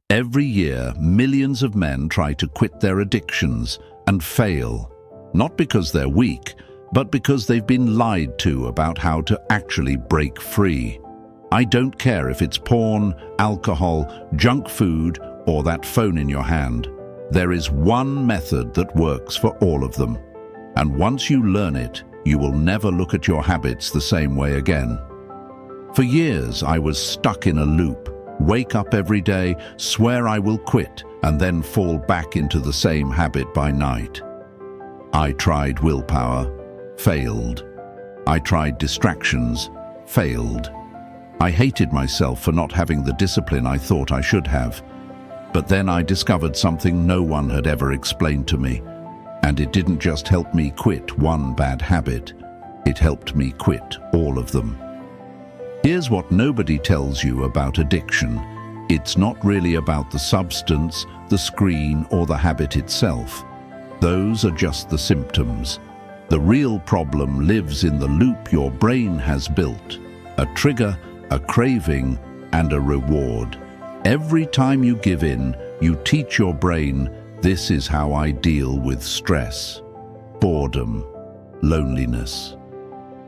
Every year, millions of men try to quit their addictions and fail, not because they're weak, but because they've been lied to about how to actually break free. I don't care if it's porn, alcohol, junk food, or that phone in your hand. There is one method that works for all of them. And once you learn it, you will never look at your habits the same way again. For years, I was stuck in a loop. Wake up every day, swear I will quit, and then fall back into the same habit by night. I tried willpower, failed. I tried distractions, failed. I hated myself for not having the discipline I thought I should have. But then I discovered something no one had ever explained to me. And it didn't just help me quit one bad habit, it helped me quit all of them. Here's what nobody tells you about addiction. It's not really about the substance, the screen, or the habit itself. Those are just the symptoms. The real problem lives in the loop your brain has built. A trigger, a craving, and a reward. Every time you give in, you teach your brain, this is how I deal with stress, boredom, loneliness.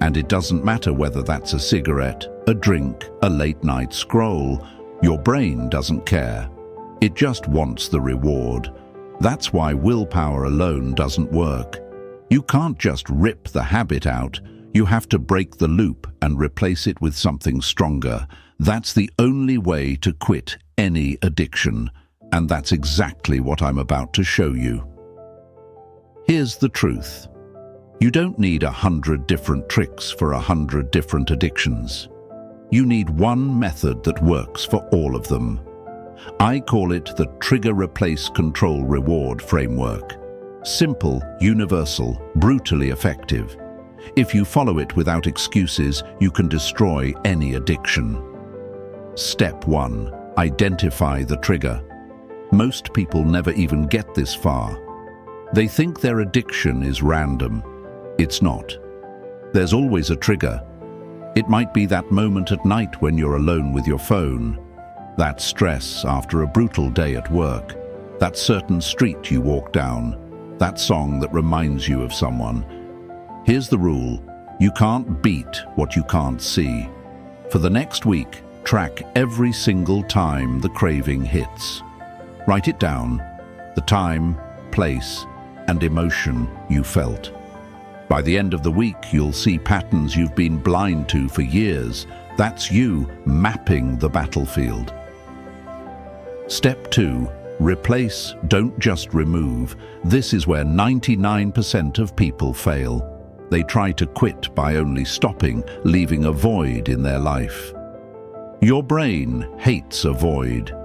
And it doesn't matter whether that's a cigarette, a drink, a late-night scroll. Your brain doesn't care. It just wants the reward. That's why willpower alone doesn't work. You can't just rip the habit out. You have to break the loop and replace it with something stronger. That's the only way to quit any addiction. And that's exactly what I'm about to show you. Here's the truth. You don't need 100 different tricks for 100 different addictions. You need one method that works for all of them. I call it the Trigger Replace Control Reward framework. Simple, universal, brutally effective. If you follow it without excuses, you can destroy any addiction. Step 1. Identify the trigger. Most people never even get this far. They think their addiction is random. It's not. There's always a trigger. It might be that moment at night when you're alone with your phone, that stress after a brutal day at work, that certain street you walk down, that song that reminds you of someone. Here's the rule. You can't beat what you can't see. For the next week, track every single time the craving hits. Write it down, the time, place, and emotion you felt. By the end of the week, you'll see patterns you've been blind to for years. That's you mapping the battlefield. Step 2. Replace, don't just remove. This is where 99% of people fail. They try to quit by only stopping, leaving a void in their life. Your brain hates a void.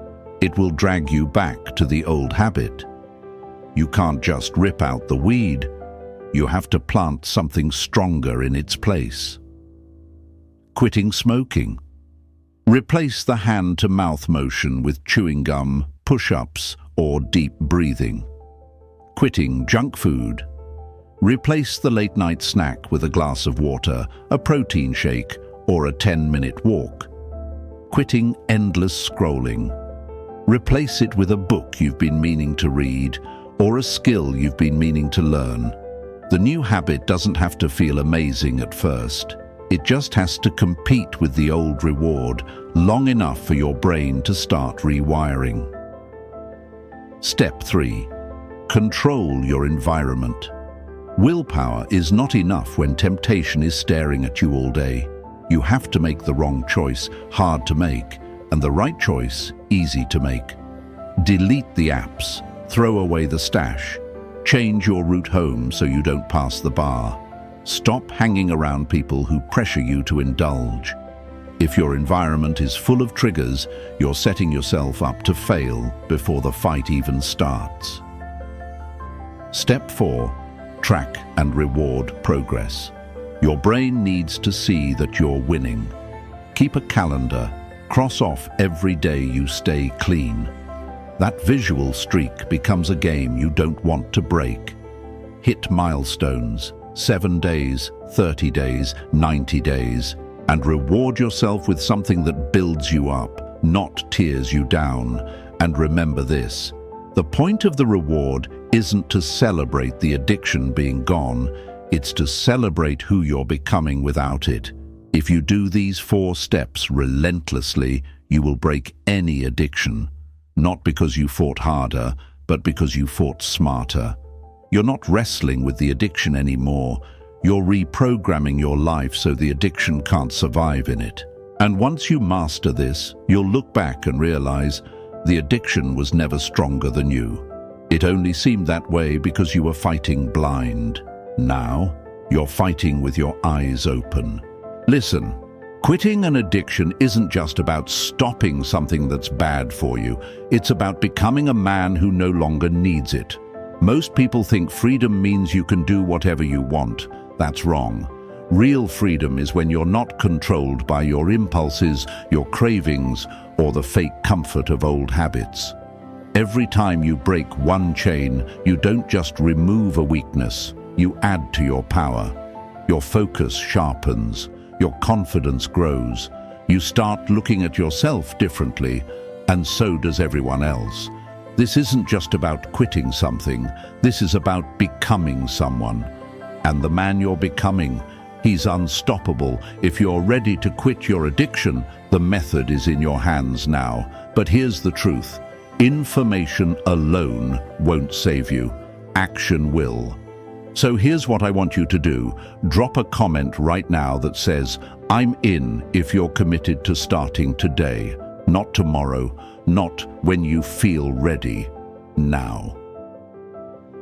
It will drag you back to the old habit. You can't just rip out the weed. You have to plant something stronger in its place. Quitting smoking. Replace the hand-to-mouth motion with chewing gum, push-ups, or deep breathing. Quitting junk food. Replace the late-night snack with a glass of water, a protein shake, or a 10-minute walk. Quitting endless scrolling. Replace it with a book you've been meaning to read or a skill you've been meaning to learn. The new habit doesn't have to feel amazing at first. It just has to compete with the old reward long enough for your brain to start rewiring. Step 3. Control your environment. Willpower is not enough when temptation is staring at you all day. You have to make the wrong choice hard to make, and the right choice easy to make. Delete the apps, throw away the stash, change your route home so you don't pass the bar. Stop hanging around people who pressure you to indulge. If your environment is full of triggers, you're setting yourself up to fail before the fight even starts. Step 4. Track and reward progress. Your brain needs to see that you're winning. Keep a calendar. Cross off every day you stay clean. That visual streak becomes a game you don't want to break. Hit milestones, 7 days, 30 days, 90 days, and reward yourself with something that builds you up, not tears you down. And remember this, the point of the reward isn't to celebrate the addiction being gone, it's to celebrate who you're becoming without it. If you do these 4 steps relentlessly, you will break any addiction. Not because you fought harder, but because you fought smarter. You're not wrestling with the addiction anymore. You're reprogramming your life so the addiction can't survive in it. And once you master this, you'll look back and realize the addiction was never stronger than you. It only seemed that way because you were fighting blind. Now, you're fighting with your eyes open. Listen, quitting an addiction isn't just about stopping something that's bad for you. It's about becoming a man who no longer needs it. Most people think freedom means you can do whatever you want. That's wrong. Real freedom is when you're not controlled by your impulses, your cravings, or the fake comfort of old habits. Every time you break one chain, you don't just remove a weakness, you add to your power. Your focus sharpens, your confidence grows. You start looking at yourself differently, and so does everyone else. This isn't just about quitting something, this is about becoming someone. And the man you're becoming, he's unstoppable. If you're ready to quit your addiction, the method is in your hands now. But here's the truth. Information alone won't save you. Action will. So here's what I want you to do. Drop a comment right now that says, "I'm in," if you're committed to starting today. Not tomorrow, not when you feel ready. Now.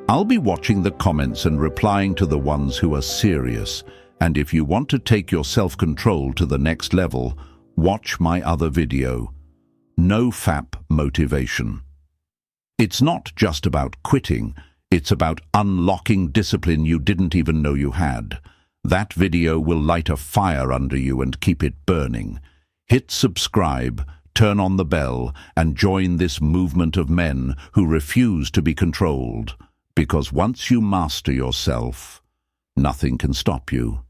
I'll be watching the comments and replying to the ones who are serious. And if you want to take your self-control to the next level, watch my other video. No FAP motivation. It's not just about quitting, it's about unlocking discipline you didn't even know you had. That video will light a fire under you and keep it burning. Hit subscribe, turn on the bell, and join this movement of men who refuse to be controlled. Because once you master yourself, nothing can stop you.